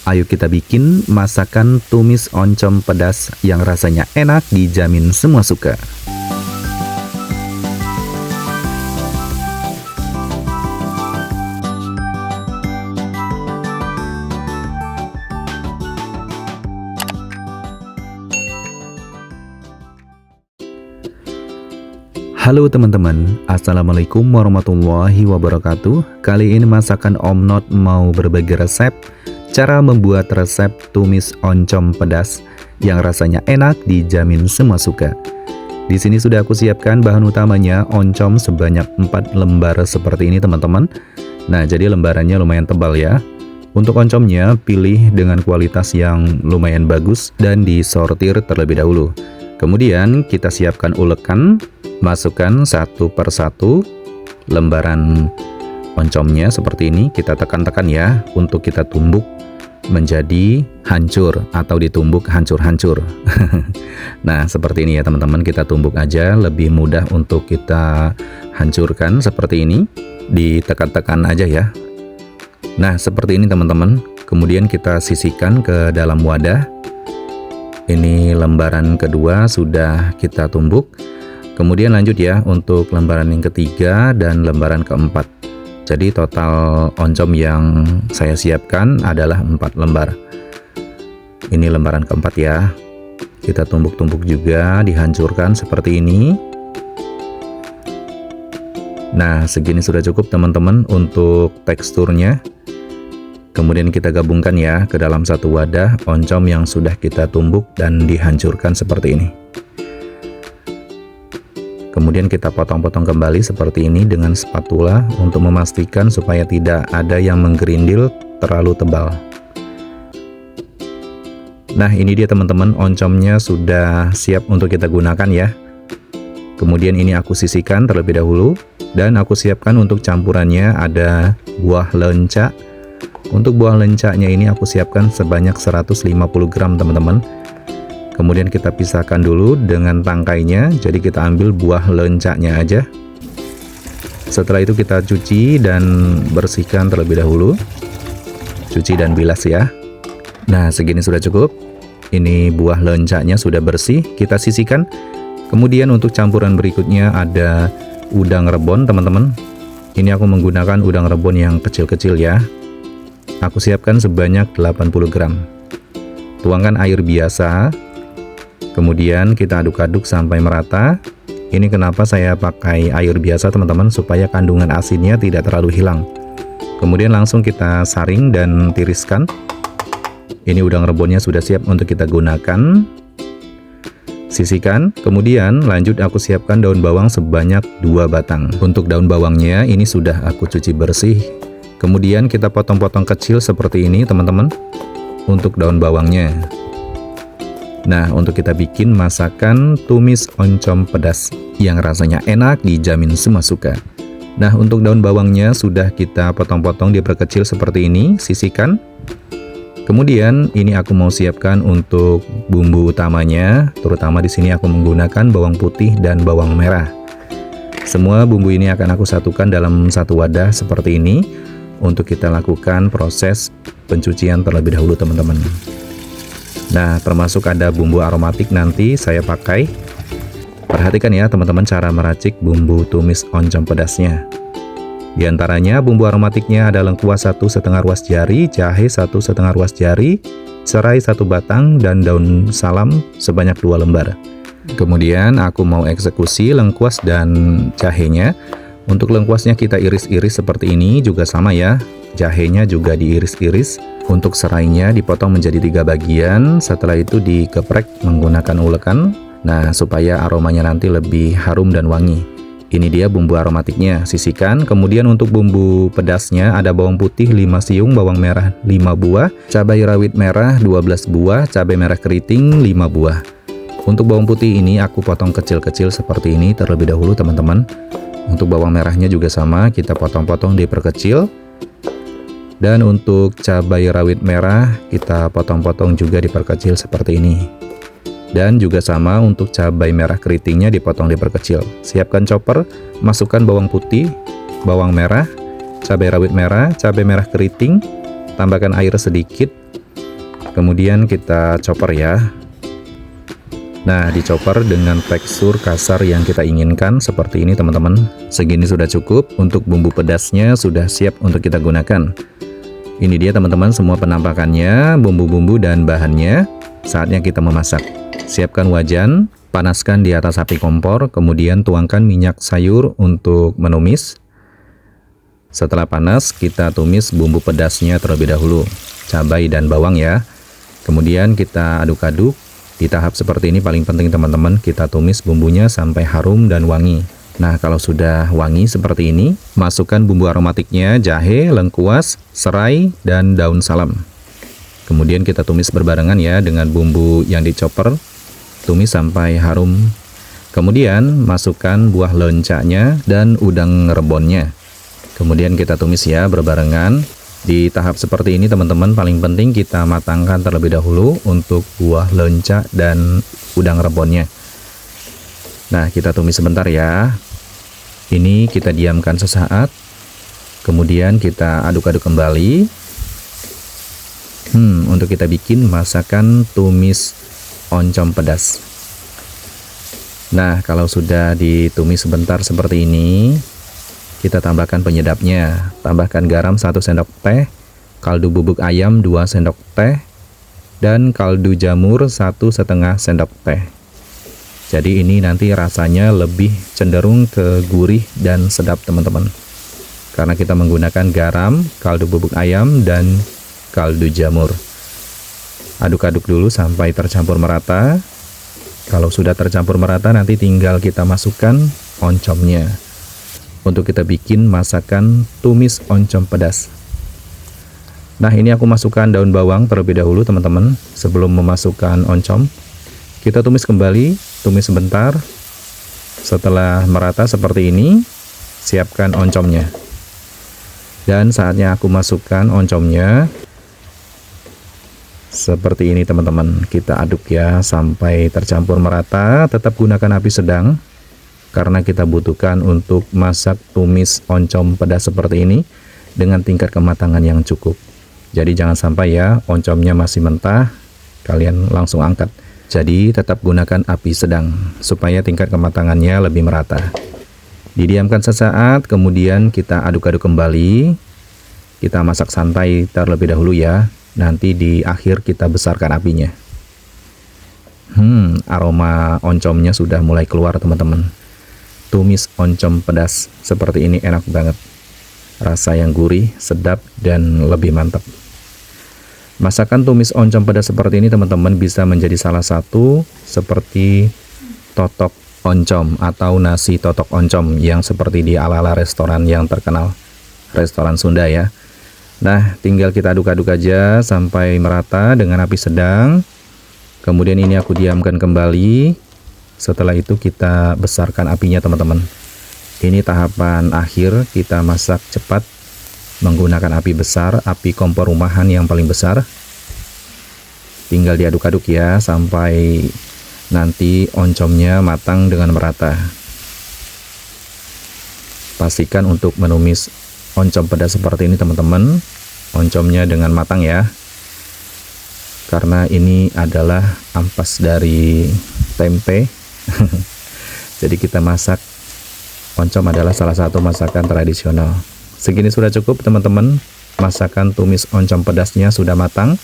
Ayo kita bikin masakan tumis oncom pedas yang rasanya enak, dijamin semua suka. Halo teman-teman, Assalamualaikum warahmatullahi wabarakatuh. Kali ini masakan Om Not mau berbagi resep cara membuat resep tumis oncom pedas yang rasanya enak, dijamin semua suka. Di sini sudah aku siapkan bahan utamanya oncom sebanyak 4 lembar seperti ini teman-teman. Nah, jadi lembarannya lumayan tebal ya. Untuk oncomnya pilih dengan kualitas yang lumayan bagus dan disortir terlebih dahulu. Kemudian kita siapkan ulekan, masukkan satu per satu lembaran oncomnya seperti ini. Kita tekan-tekan ya untuk kita tumbuk menjadi hancur atau ditumbuk hancur-hancur. Nah, seperti ini ya teman-teman, kita tumbuk aja, lebih mudah untuk kita hancurkan seperti ini. Ditekan-tekan aja ya. Nah, seperti ini teman-teman. Kemudian kita sisihkan ke dalam wadah. Ini lembaran kedua sudah kita tumbuk. Kemudian lanjut ya untuk lembaran yang ketiga dan lembaran keempat. Jadi total oncom yang saya siapkan adalah 4 lembar. Ini lembaran keempat ya. Kita tumbuk-tumbuk juga, dihancurkan seperti ini. Nah, segini sudah cukup teman-teman untuk teksturnya. Kemudian kita gabungkan ya ke dalam satu wadah oncom yang sudah kita tumbuk dan dihancurkan seperti ini. Kemudian kita potong-potong kembali seperti ini dengan spatula untuk memastikan supaya tidak ada yang menggerindil terlalu tebal. Nah, ini dia teman-teman, oncomnya sudah siap untuk kita gunakan ya. Kemudian ini aku sisihkan terlebih dahulu dan aku siapkan untuk campurannya ada buah lenca. Untuk buah lencanya ini aku siapkan sebanyak 150 gram teman-teman. Kemudian kita pisahkan dulu dengan tangkainya. Jadi kita ambil buah lencanya aja. Setelah itu kita cuci dan bersihkan terlebih dahulu. Cuci dan bilas ya. Nah, segini sudah cukup. Ini buah lencanya sudah bersih, kita sisihkan. Kemudian untuk campuran berikutnya ada udang rebon teman-teman. Ini aku menggunakan udang rebon yang kecil-kecil ya. Aku siapkan sebanyak 80 gram. Tuangkan air biasa. Kemudian kita aduk-aduk sampai merata. Ini kenapa saya pakai air biasa teman-teman, supaya kandungan asinnya tidak terlalu hilang. Kemudian langsung kita saring dan tiriskan. Ini udang rebonnya sudah siap untuk kita gunakan. Sisihkan. Kemudian lanjut aku siapkan daun bawang sebanyak 2 batang. Untuk daun bawangnya ini sudah aku cuci bersih. Kemudian kita potong-potong kecil seperti ini teman-teman untuk daun bawangnya. Nah, untuk kita bikin masakan tumis oncom pedas yang rasanya enak, dijamin semua suka. Nah, untuk daun bawangnya sudah kita potong-potong diperkecil seperti ini, sisihkan. Kemudian ini aku mau siapkan untuk bumbu utamanya, terutama di sini aku menggunakan bawang putih dan bawang merah. Semua bumbu ini akan aku satukan dalam satu wadah seperti ini. Untuk kita lakukan proses pencucian terlebih dahulu teman-teman. Nah, termasuk ada bumbu aromatik nanti saya pakai. Perhatikan ya teman-teman cara meracik bumbu tumis oncom pedasnya. Di antaranya bumbu aromatiknya ada lengkuas 1,5 ruas jari, jahe 1,5 ruas jari, serai 1 batang, dan daun salam sebanyak 2 lembar. Kemudian aku mau eksekusi lengkuas dan jahenya. Untuk lengkuasnya kita iris-iris seperti ini, juga sama ya. Jahenya juga diiris-iris. Untuk serainya dipotong menjadi 3 bagian. Setelah itu dikeprek menggunakan ulekan. Nah, supaya aromanya nanti lebih harum dan wangi. Ini dia bumbu aromatiknya, sisihkan. Kemudian untuk bumbu pedasnya ada bawang putih 5 siung, bawang merah 5 buah, cabai rawit merah 12 buah, cabai merah keriting 5 buah. Untuk bawang putih ini aku potong kecil-kecil seperti ini terlebih dahulu teman-teman. Untuk bawang merahnya juga sama, kita potong-potong diperkecil. Dan untuk cabai rawit merah kita potong-potong juga diperkecil seperti ini. Dan juga sama untuk cabai merah keritingnya dipotong diperkecil. Siapkan chopper, masukkan bawang putih, bawang merah, cabai rawit merah, cabai merah keriting, tambahkan air sedikit, kemudian kita chopper ya. Nah, dichopper dengan tekstur kasar yang kita inginkan seperti ini teman-teman. Segini sudah cukup. Untuk bumbu pedasnya sudah siap untuk kita gunakan. Ini dia teman-teman semua penampakannya, bumbu-bumbu dan bahannya. Saatnya kita memasak. Siapkan wajan, panaskan di atas api kompor, kemudian tuangkan minyak sayur untuk menumis. Setelah panas, kita tumis bumbu pedasnya terlebih dahulu, cabai dan bawang ya. Kemudian kita aduk-aduk. Di tahap seperti ini paling penting teman-teman, kita tumis bumbunya sampai harum dan wangi. Nah, kalau sudah wangi seperti ini, masukkan bumbu aromatiknya, jahe, lengkuas, serai, dan daun salam. Kemudian kita tumis berbarengan ya dengan bumbu yang dichopper, tumis sampai harum. Kemudian masukkan buah lencanya dan udang rebonnya. Kemudian kita tumis ya berbarengan. Di tahap seperti ini teman-teman paling penting kita matangkan terlebih dahulu untuk buah lenca dan udang rebonnya. Nah, kita tumis sebentar ya. Ini kita diamkan sesaat. Kemudian kita aduk-aduk kembali. Untuk kita bikin masakan tumis oncom pedas. Nah, kalau sudah ditumis sebentar seperti ini, kita tambahkan penyedapnya. Tambahkan garam 1 sendok teh, kaldu bubuk ayam 2 sendok teh, dan kaldu jamur 1,5 sendok teh. Jadi ini nanti rasanya lebih cenderung ke gurih dan sedap teman-teman. Karena kita menggunakan garam, kaldu bubuk ayam, dan kaldu jamur. Aduk-aduk dulu sampai tercampur merata. Kalau sudah tercampur merata nanti tinggal kita masukkan oncomnya. Untuk kita bikin masakan tumis oncom pedas. Nah, ini aku masukkan daun bawang terlebih dahulu teman-teman. Sebelum memasukkan oncom, kita tumis kembali, tumis sebentar. Setelah merata seperti ini, siapkan oncomnya. Dan saatnya aku masukkan oncomnya. Seperti ini teman-teman. Kita aduk ya sampai tercampur merata. Tetap gunakan api sedang. Karena kita butuhkan untuk masak tumis oncom pedas seperti ini dengan tingkat kematangan yang cukup. Jadi jangan sampai ya oncomnya masih mentah, kalian langsung angkat. Jadi tetap gunakan api sedang supaya tingkat kematangannya lebih merata. Didiamkan sesaat, kemudian kita aduk-aduk kembali. Kita masak santai terlebih dahulu ya. Nanti di akhir kita besarkan apinya. Aroma oncomnya sudah mulai keluar teman-teman. Tumis oncom pedas seperti ini enak banget. Rasa yang gurih, sedap, dan lebih mantap. Masakan tumis oncom pedas seperti ini teman-teman bisa menjadi salah satu seperti totok oncom atau nasi totok oncom yang seperti di ala-ala restoran yang terkenal, restoran Sunda ya. Nah, tinggal kita aduk-aduk aja sampai merata dengan api sedang. Kemudian ini aku diamkan kembali. Setelah itu kita besarkan apinya teman-teman. Ini tahapan akhir, kita masak cepat menggunakan api besar, api kompor rumahan yang paling besar. Tinggal diaduk-aduk ya sampai nanti oncomnya matang dengan merata. Pastikan untuk menumis oncom pedas seperti ini teman-teman, oncomnya dengan matang ya. Karena ini adalah ampas dari tempe. Jadi kita masak oncom adalah salah satu masakan tradisional. Segini sudah cukup teman-teman. Masakan tumis oncom pedasnya sudah matang.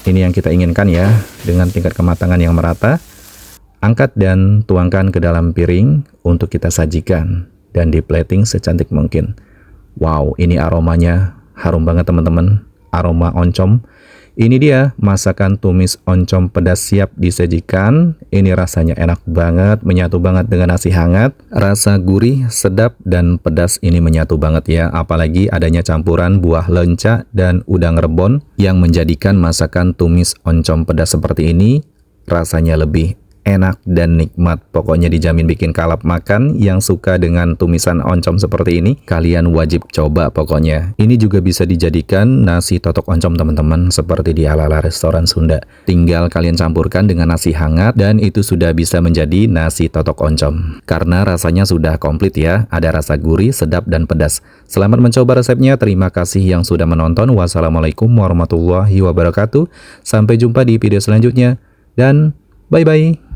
Ini yang kita inginkan ya, dengan tingkat kematangan yang merata. Angkat dan tuangkan ke dalam piring untuk kita sajikan dan di plating secantik mungkin. Wow, ini aromanya harum banget teman-teman. Aroma oncom. Ini dia masakan tumis oncom pedas siap disajikan. Ini rasanya enak banget, menyatu banget dengan nasi hangat. Rasa gurih, sedap, dan pedas ini menyatu banget ya. Apalagi adanya campuran buah lenca dan udang rebon yang menjadikan masakan tumis oncom pedas seperti ini rasanya lebih enak dan nikmat. Pokoknya dijamin bikin kalap makan. Yang suka dengan tumisan oncom seperti ini, kalian wajib coba pokoknya. Ini juga bisa dijadikan nasi totok oncom teman-teman, seperti di ala-ala restoran Sunda. Tinggal kalian campurkan dengan nasi hangat dan itu sudah bisa menjadi nasi totok oncom. Karena rasanya sudah komplit ya, ada rasa gurih, sedap, dan pedas. Selamat mencoba resepnya. Terima kasih yang sudah menonton. Wassalamualaikum warahmatullahi wabarakatuh. Sampai jumpa di video selanjutnya dan bye-bye.